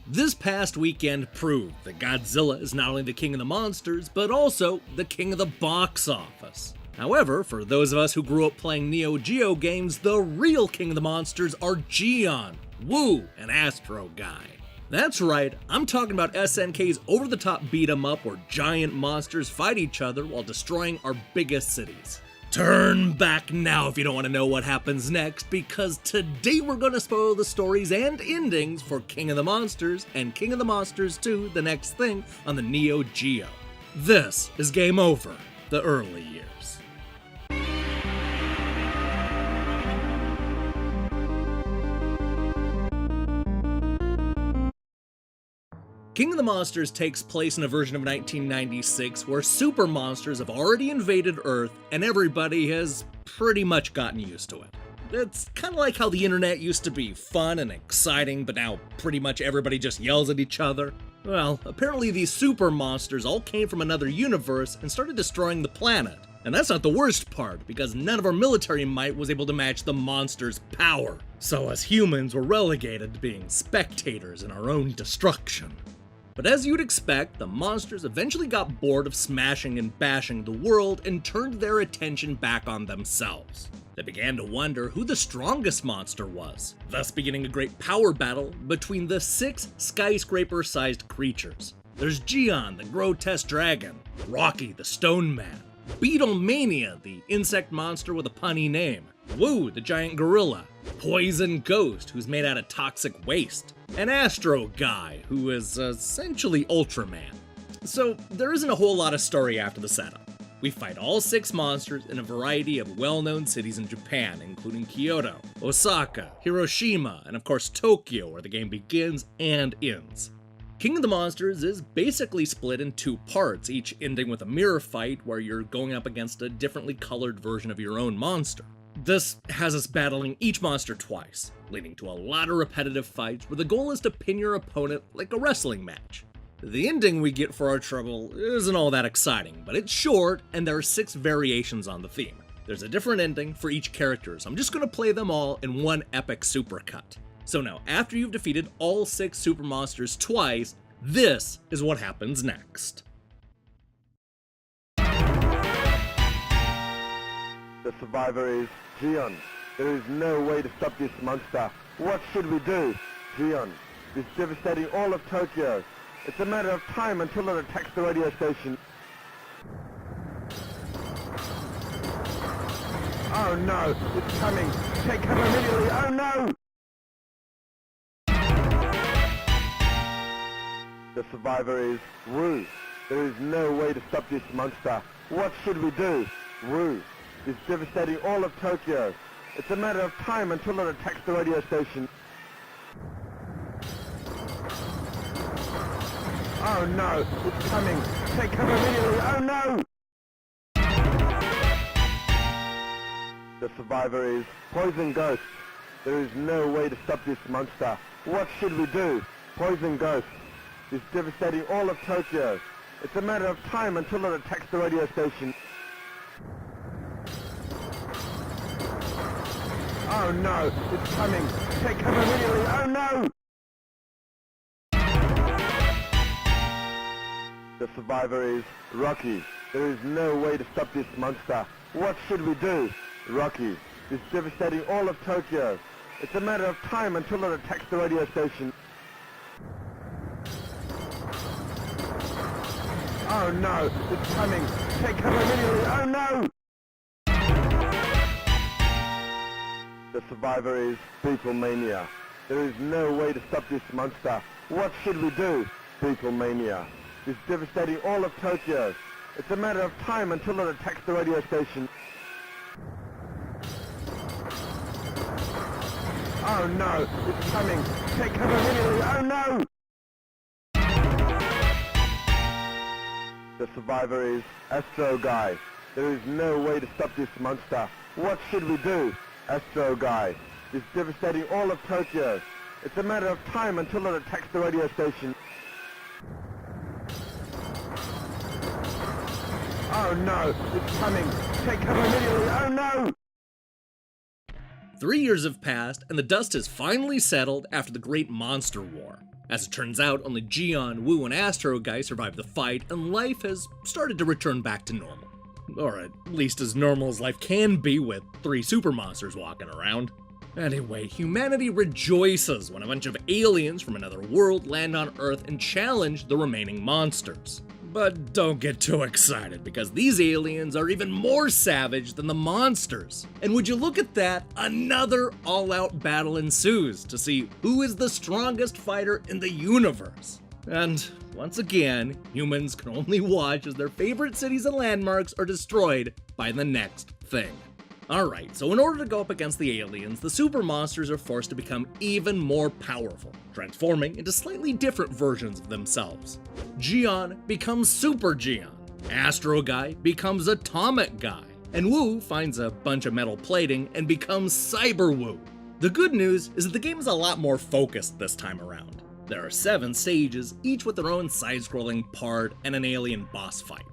This past weekend proved that Godzilla is not only the king of the monsters, but also the king of the box office. However, for those of us who grew up playing Neo Geo games, the real king of the monsters are Geon, Woo, and Astro Guy. That's right, I'm talking about SNK's over-the-top beat-em-up where giant monsters fight each other while destroying our biggest cities. Turn back now if you don't want to know what happens next, because today we're going to spoil the stories and endings for King of the Monsters and King of the Monsters 2, The Next Thing, on the Neo Geo. This is Game Over, the early years. King of the Monsters takes place in a version of 1996 where super monsters have already invaded Earth and everybody has pretty much gotten used to it. It's kind of like how the internet used to be fun and exciting, but now pretty much everybody just yells at each other. Well, apparently these super monsters all came from another universe and started destroying the planet. And that's not the worst part, because none of our military might was able to match the monsters' power. So us humans were relegated to being spectators in our own destruction. But as you'd expect, the monsters eventually got bored of smashing and bashing the world and turned their attention back on themselves. They began to wonder who the strongest monster was, thus beginning a great power battle between the 6 skyscraper-sized creatures. There's Geon, the grotesque dragon, Rocky, the stone man, Beetlemania, the insect monster with a punny name, Woo, the giant gorilla, Poison Ghost, who's made out of toxic waste, and Astro Guy, who is essentially Ultraman. So there isn't a whole lot of story after the setup. We fight all 6 monsters in a variety of well-known cities in Japan, including Kyoto, Osaka, Hiroshima, and of course Tokyo, where the game begins and ends. King of the Monsters is basically split in 2 parts, each ending with a mirror fight where you're going up against a differently colored version of your own monster. This has us battling each monster twice, leading to a lot of repetitive fights where the goal is to pin your opponent like a wrestling match. The ending we get for our trouble isn't all that exciting, but it's short and there are 6 variations on the theme. There's a different ending for each character, so I'm just going to play them all in one epic supercut. So now, after you've defeated all 6 super monsters twice, this is what happens next. The survivor is Geon. There is no way to stop this monster. What should we do? Geon is devastating all of Tokyo. It's a matter of time until it attacks the radio station. Oh no, it's coming. Take cover immediately. Oh no! The survivor is Woo. There is no way to stop this monster. What should we do? Woo is devastating all of Tokyo. It's a matter of time until it attacks the radio station. Oh no, it's coming. Take cover immediately. Oh no! The survivor is Poison Ghost. There is no way to stop this monster. What should we do? Poison Ghost is devastating all of Tokyo. It's a matter of time until it attacks the radio station. Oh no, it's coming. Take cover immediately. Oh no! The survivor is Rocky. There is no way to stop this monster. What should we do? Rocky is devastating all of Tokyo. It's a matter of time until it attacks the radio station. Oh no, it's coming. Take cover immediately. Oh no! The survivor is Beetlemania. There is no way to stop this monster. What should we do? Beetlemania is devastating all of Tokyo. It's a matter of time until it attacks the radio station. Oh no, it's coming. Take cover immediately. Oh no! The survivor is Astro Guy. There is no way to stop this monster. What should we do? Astro Guy is devastating all of Tokyo. It's a matter of time until it attacks the radio station. Oh no, it's coming. Take cover immediately. Oh no! 3 years have passed, and the dust has finally settled after the Great Monster War. As it turns out, only Geon, Wu, and Astro Guy survived the fight, and life has started to return back to normal. Or at least as normal as life can be with 3 super monsters walking around. Anyway, humanity rejoices when a bunch of aliens from another world land on Earth and challenge the remaining monsters. But don't get too excited, because these aliens are even more savage than the monsters. And would you look at that, another all-out battle ensues to see who is the strongest fighter in the universe. And once again, humans can only watch as their favorite cities and landmarks are destroyed by the next thing. Alright, so in order to go up against the aliens, the super monsters are forced to become even more powerful, transforming into slightly different versions of themselves. Geon becomes Super Geon, Astro Guy becomes Atomic Guy, and Wu finds a bunch of metal plating and becomes Cyber Wu. The good news is that the game is a lot more focused this time around. There are 7 stages, each with their own side-scrolling part and an alien boss fight.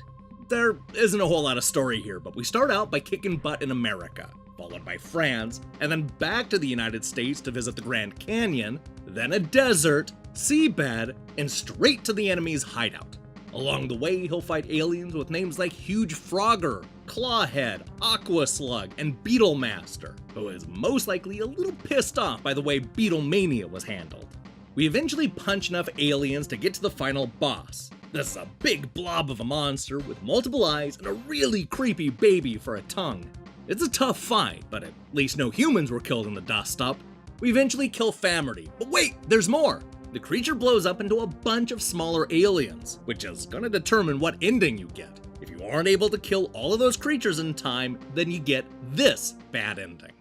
There isn't a whole lot of story here, but we start out by kicking butt in America, followed by France, and then back to the United States to visit the Grand Canyon, then a desert, seabed, and straight to the enemy's hideout. Along the way, he'll fight aliens with names like Huge Frogger, Clawhead, Aqua Slug, and Beetle Master, who is most likely a little pissed off by the way Beetlemania was handled. We eventually punch enough aliens to get to the final boss. This is a big blob of a monster with multiple eyes and a really creepy baby for a tongue. It's a tough fight, but at least no humans were killed in the dust-up. We eventually kill Famerty, but wait, there's more! The creature blows up into a bunch of smaller aliens, which is gonna determine what ending you get. If you aren't able to kill all of those creatures in time, then you get this bad ending.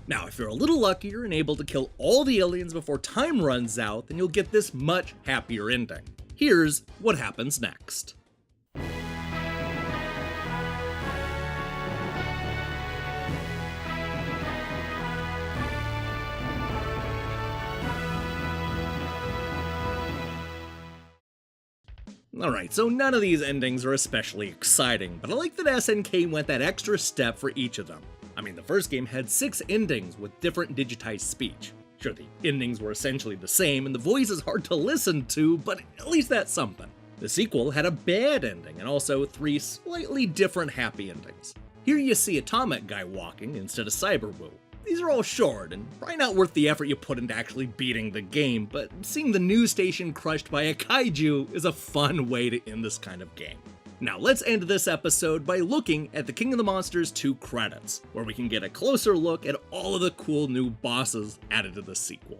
Now, if you're a little luckier and able to kill all the aliens before time runs out, then you'll get this much happier ending. Here's what happens next. Alright, so none of these endings are especially exciting, but I like that SNK went that extra step for each of them. I mean, the first game had 6 endings with different digitized speech. Sure, the endings were essentially the same, and the voice is hard to listen to, but at least that's something. The sequel had a bad ending, and also 3 slightly different happy endings. Here you see Atomic Guy walking instead of Cyber Wu. These are all short, and probably not worth the effort you put into actually beating the game, but seeing the news station crushed by a kaiju is a fun way to end this kind of game. Now let's end this episode by looking at the King of the Monsters 2 credits, where we can get a closer look at all of the cool new bosses added to the sequel.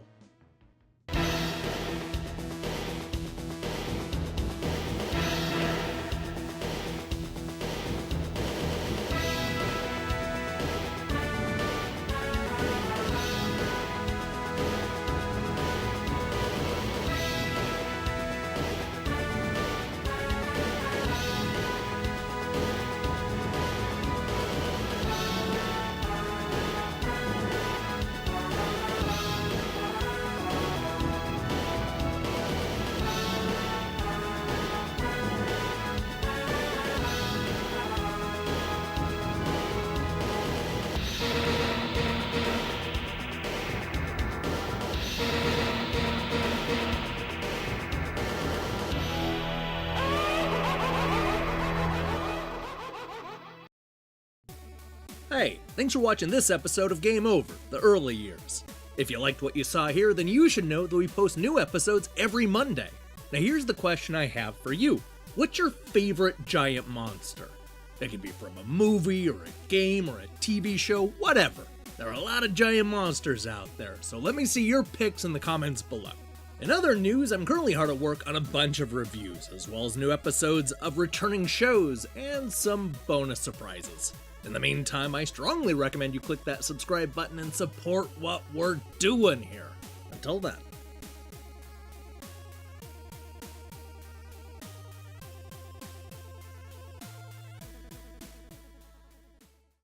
Hey, thanks for watching this episode of Game Over, the early years. If you liked what you saw here, then you should know that we post new episodes every Monday. Now here's the question I have for you. What's your favorite giant monster? It could be from a movie, or a game, or a TV show, whatever. There are a lot of giant monsters out there, so let me see your picks in the comments below. In other news, I'm currently hard at work on a bunch of reviews, as well as new episodes of returning shows, and some bonus surprises. In the meantime, I strongly recommend you click that subscribe button and support what we're doing here. Until then.